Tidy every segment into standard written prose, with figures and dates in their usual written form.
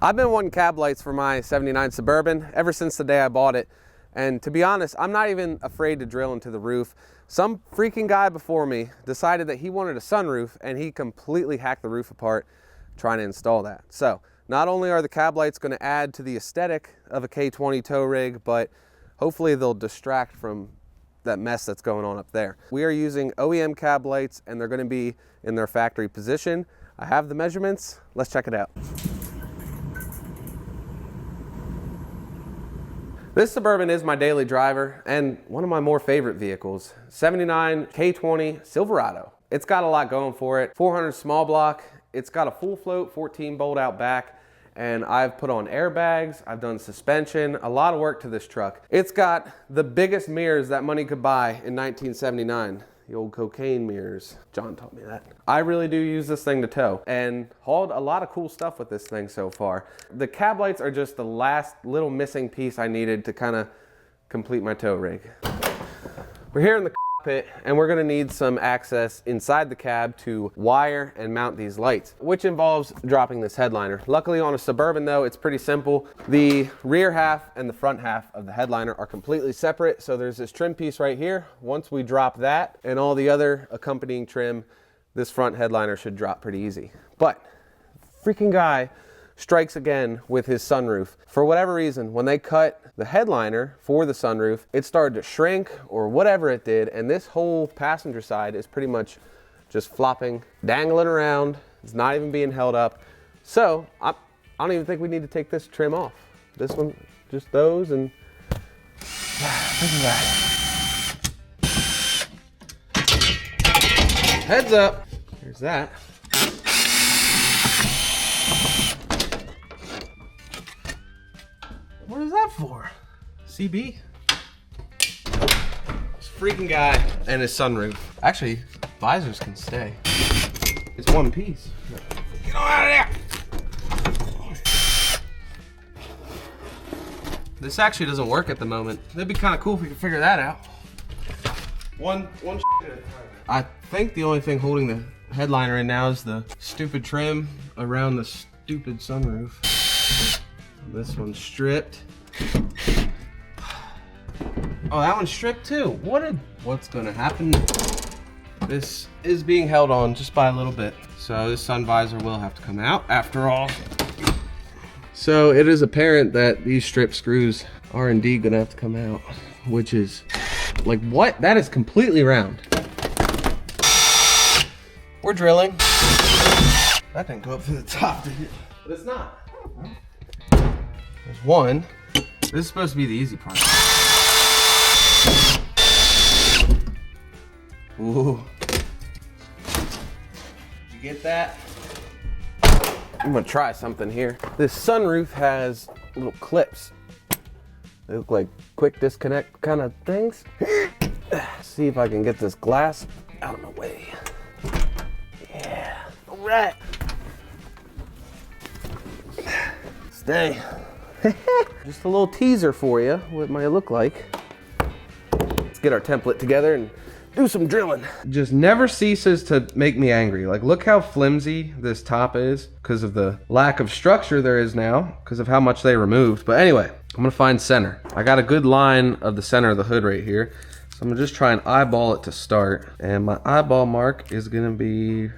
I've been wanting cab lights for my 79 Suburban ever since the day I bought it. And to be honest, I'm not even afraid to drill into the roof. Some freaking guy before me decided that he wanted a sunroof and he completely hacked the roof apart trying to install that. So not only are the cab lights going to add to the aesthetic of a K20 tow rig, but hopefully they'll distract from that mess that's going on up there. We are using OEM cab lights and they're going to be in their factory position. I have the measurements. Let's check it out. This Suburban is my daily driver and one of my more favorite vehicles, 79 K20 Silverado. It's got a lot going for it. 400 small block. It's got a full float 14 bolt out back, and I've put on airbags, I've done suspension, a lot of work to this truck. It's got the biggest mirrors that money could buy in 1979. The old cocaine mirrors. John taught me that. I really do use this thing to tow and hauled a lot of cool stuff with this thing so far. The cab lights are just the last little missing piece I needed to kind of complete my tow rig. We're here in the cockpit and we're gonna need some access inside the cab to wire and mount these lights, which involves dropping this headliner. Luckily on a Suburban though, it's pretty simple. The rear half and the front half of the headliner are completely separate. So there's this trim piece right here. Once we drop that and all the other accompanying trim, this front headliner should drop pretty easy. But freaking guy strikes again with his sunroof. For whatever reason, when they cut the headliner for the sunroof, it started to shrink or whatever it did, and this whole passenger side is pretty much just flopping, dangling around. It's not even being held up. So I don't even think we need to take this trim off. This one, just those, and look at that. Heads up. There's that. What is that for? CB? This freaking guy and his sunroof. Actually, visors can stay. It's one piece. Get on out of there! This actually doesn't work at the moment. That'd be kind of cool if we could figure that out. One I think the only thing holding the headliner in now is the stupid trim around the stupid sunroof. This one's stripped. Oh, that one's stripped too. What's gonna happen? This is being held on just by a little bit. So this sun visor will have to come out after all. So it is apparent that these strip screws are indeed gonna have to come out, which is like, what? That is completely round. We're drilling. That didn't go up to the top, did it? But it's not. There's one. This is supposed to be the easy part. Ooh. Did you get that? I'm gonna try something here. This sunroof has little clips. They look like quick disconnect kind of things. See if I can get this glass out of my way. Yeah, all right. Stay. Just a little teaser for you, what it might look like. Let's get our template together and do some drilling. Just never ceases to make me angry. Like, look how flimsy this top is because of the lack of structure there is now because of how much they removed. But anyway, I'm gonna find center. I got a good line of the center of the hood right here. So I'm gonna just try and eyeball it to start. And my eyeball mark is gonna be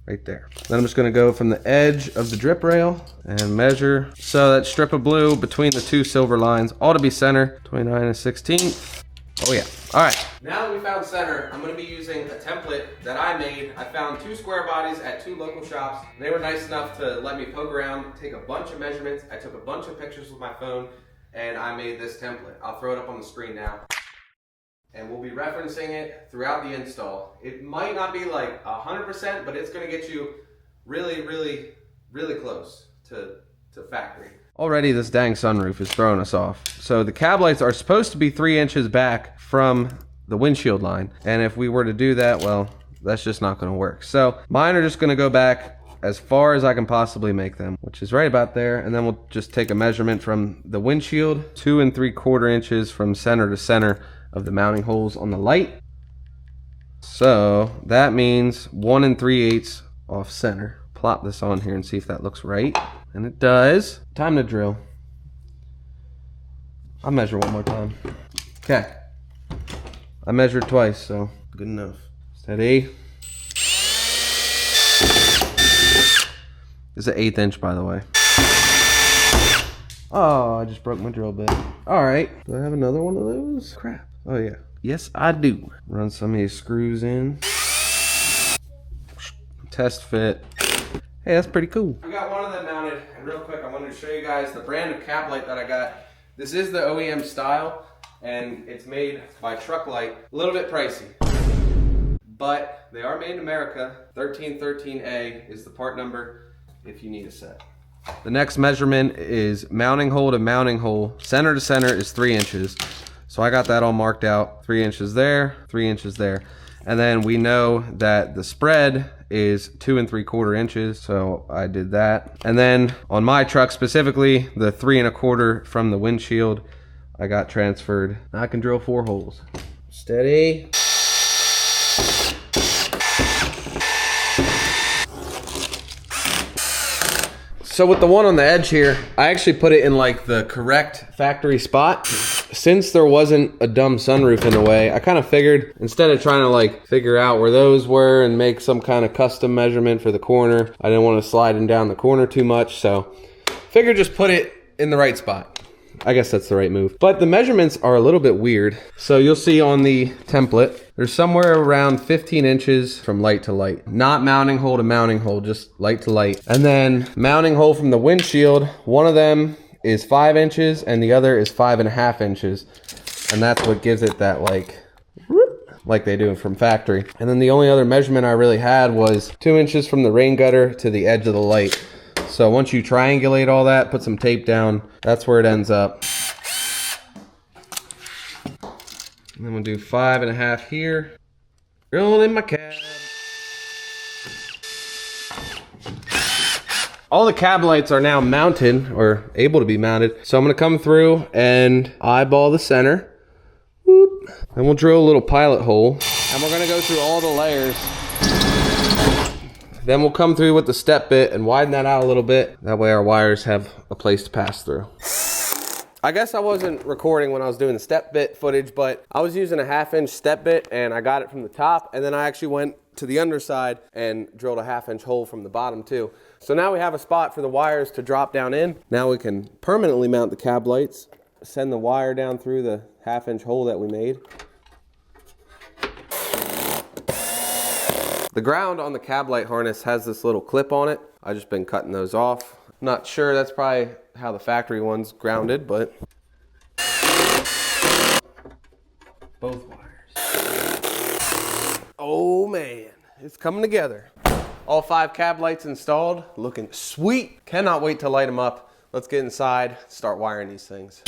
right there. Then I'm just gonna go from the edge of the drip rail and measure. So that strip of blue between the two silver lines ought to be center, 29 1/16. Oh yeah, all right. Now that we found center, I'm gonna be using a template that I made. I found 2 Squarebodies at 2 local shops. They were nice enough to let me poke around, take a bunch of measurements. I took a bunch of pictures with my phone and I made this template. I'll throw it up on the screen now. And we'll be referencing it throughout the install. It might not be like 100%, but it's gonna get you really, really, really close to factory. Already this dang sunroof is throwing us off. So the cab lights are supposed to be 3 inches back from the windshield line. And if we were to do that, well, that's just not gonna work. So mine are just gonna go back as far as I can possibly make them, which is right about there. And then we'll just take a measurement from the windshield, 2 3/4 inches from center to center of the mounting holes on the light. So that means 1 3/8 off center. Plop this on here and see if that looks right. And it does. Time to drill. I'll measure one more time. Okay. I measured twice, so good enough. Steady. It's an 1/8 inch, by the way. Oh, I just broke my drill bit. All right. Do I have another one of those? Crap. Oh, yeah. Yes, I do. Run some of these screws in. Test fit. Hey, that's pretty cool. I got one of them mounted, and real quick, I wanted to show you guys the brand of cap light that I got. This is the OEM style, and it's made by Truck Light. A little bit pricey, but they are made in America. 1313A is the part number if you need a set. The next measurement is mounting hole to mounting hole. Center to center is 3 inches. So I got that all marked out. 3 inches there, 3 inches there. And then we know that the spread is 2 3/4 inches. So I did that. And then on my truck specifically, the 3 1/4 from the windshield, I got transferred. Now I can drill 4 holes. Steady. So with the one on the edge here, I actually put it in like the correct factory spot. Since there wasn't a dumb sunroof in the way, I kind of figured instead of trying to like figure out where those were and make some kind of custom measurement for the corner, I didn't want to slide them down the corner too much. So figured just put it in the right spot. I guess that's the right move. But the measurements are a little bit weird. So you'll see on the template, there's somewhere around 15 inches from light to light. Not mounting hole to mounting hole, just light to light. And then mounting hole from the windshield, one of them is 5 inches and the other is 5.5 inches. And that's what gives it that like they do from factory. And then the only other measurement I really had was 2 inches from the rain gutter to the edge of the light. So once you triangulate all that, put some tape down, that's where it ends up. And then we'll do 5.5 here. Drilling in my cab. All the cab lights are now mounted, or able to be mounted. So I'm gonna come through and eyeball the center. Whoop. Then we'll drill a little pilot hole. And we're gonna go through all the layers. Then we'll come through with the step bit and widen that out a little bit. That way our wires have a place to pass through. I guess I wasn't recording when I was doing the step bit footage, but I was using a 1/2 inch step bit and I got it from the top, and then I actually went to the underside and drilled a 1/2 inch hole from the bottom too. So now we have a spot for the wires to drop down in. Now we can permanently mount the cab lights, send the wire down through the 1/2 inch hole that we made. The ground on the cab light harness has this little clip on it. I've just been cutting those off. Not sure, that's probably how the factory one's grounded, but both wires. Oh man, it's coming together. All 5 cab lights installed, looking sweet. Cannot wait to light them up. Let's get inside, start wiring these things.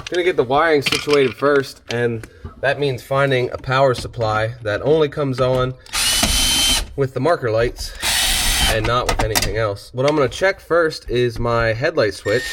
Gonna get the wiring situated first, and that means finding a power supply that only comes on with the marker lights and not with anything else. What I'm gonna check first is my headlight switch,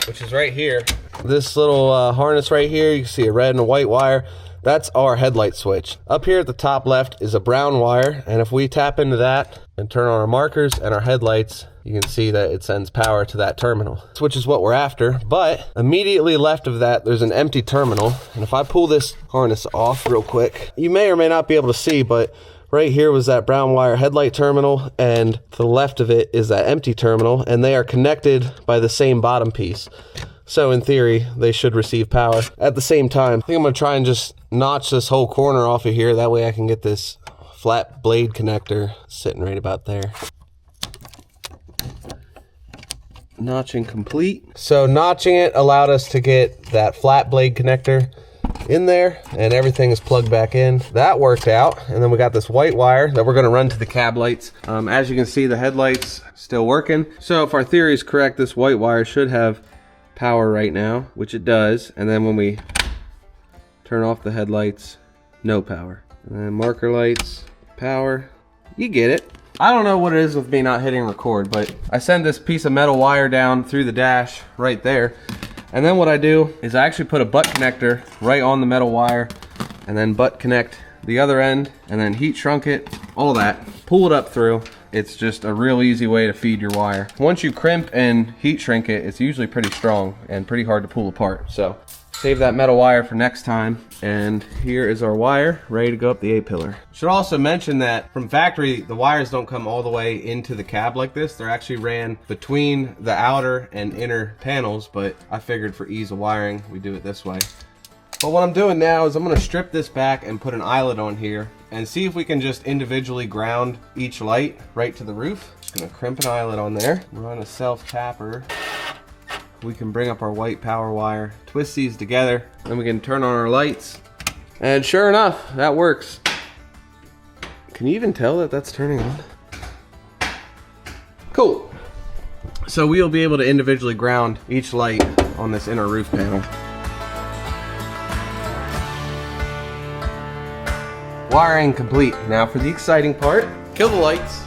which is right here. This little harness right here, you can see a red and a white wire. That's our headlight switch. Up here at the top left is a brown wire, and if we tap into that and turn on our markers and our headlights, you can see that it sends power to that terminal, which is what we're after. But immediately left of that, there's an empty terminal. And if I pull this harness off real quick, you may or may not be able to see, but right here was that brown wire headlight terminal, and to the left of it is that empty terminal, and they are connected by the same bottom piece. So in theory, they should receive power at the same time. I think I'm gonna try and just notch this whole corner off of here. That way I can get this flat blade connector sitting right about there. Notching complete. So notching it allowed us to get that flat blade connector in there, and everything is plugged back in. That worked out. And then we got this white wire that we're gonna run to the cab lights. As you can see, the headlights still working. So if our theory is correct, this white wire should have power right now, which it does. And then when we turn off the headlights, no power. And then marker lights, power, you get it. I don't know what it is with me not hitting record, but I send this piece of metal wire down through the dash right there. And then what I do is I actually put a butt connector right on the metal wire, and then butt connect the other end, and then heat shrunk it, all that, pull it up through. It's just a real easy way to feed your wire. Once you crimp and heat shrink it, it's usually pretty strong and pretty hard to pull apart. So save that metal wire for next time. And here is our wire ready to go up the A-pillar. Should also mention that from factory, the wires don't come all the way into the cab like this. They're actually ran between the outer and inner panels, but I figured for ease of wiring, we do it this way. But what I'm doing now is I'm gonna strip this back and put an eyelet on here and see if we can just individually ground each light right to the roof. Just gonna crimp an eyelet on there, run a self-tapper. We can bring up our white power wire, twist these together, then we can turn on our lights. And sure enough, that works. Can you even tell that that's turning on? Cool. So we'll be able to individually ground each light on this inner roof panel. Wiring complete. Now for the exciting part, kill the lights.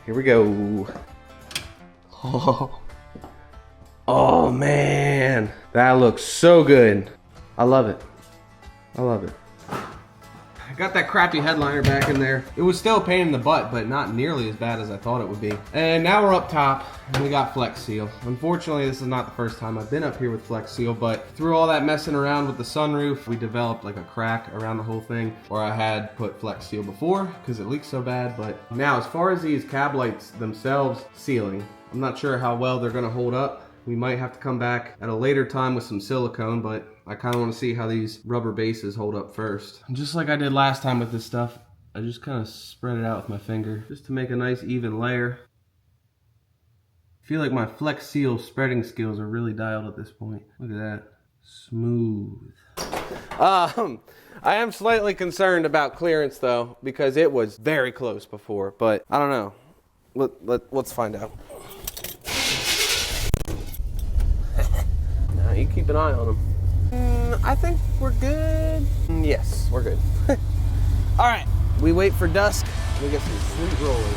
Here we go. Oh man, that looks so good. I love it. I love it. I got that crappy headliner back in there. It was still a pain in the butt, but not nearly as bad as I thought it would be. And now we're up top and we got Flex Seal. Unfortunately, this is not the first time I've been up here with Flex Seal, but through all that messing around with the sunroof, we developed like a crack around the whole thing where I had put Flex Seal before because it leaked so bad. But now as far as these cab lights themselves sealing, I'm not sure how well they're gonna hold up. We might have to come back at a later time with some silicone, but I kind of want to see how these rubber bases hold up first. And just like I did last time with this stuff, I just kind of spread it out with my finger just to make a nice even layer. I feel like my Flex Seal spreading skills are really dialed at this point. Look at that. Smooth. I am slightly concerned about clearance though, because it was very close before, but I don't know. Let's find out. Now you keep an eye on them. I think we're good. Yes, we're good. All right, we wait for dusk. We get some sweet rollers.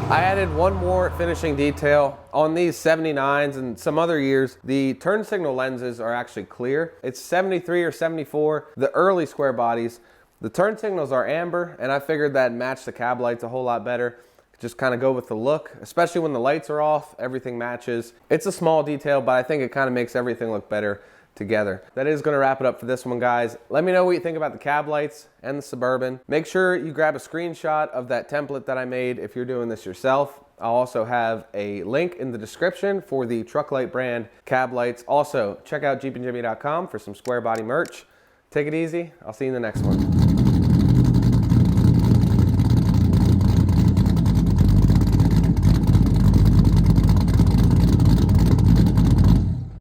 I added one more finishing detail. On these 79s and some other years, the turn signal lenses are actually clear. It's 73 or 74, the early square bodies. The turn signals are amber, and I figured that matched the cab lights a whole lot better. Just kind of go with the look, especially when the lights are off, everything matches. It's a small detail, but I think it kind of makes everything look better together. That is gonna wrap it up for this one, guys. Let me know what you think about the cab lights and the Suburban. Make sure you grab a screenshot of that template that I made if you're doing this yourself. I'll also have a link in the description for the Truck Light brand cab lights. Also, check out jeepandjimmy.com for some Squarebody merch. Take it easy. I'll see you in the next one.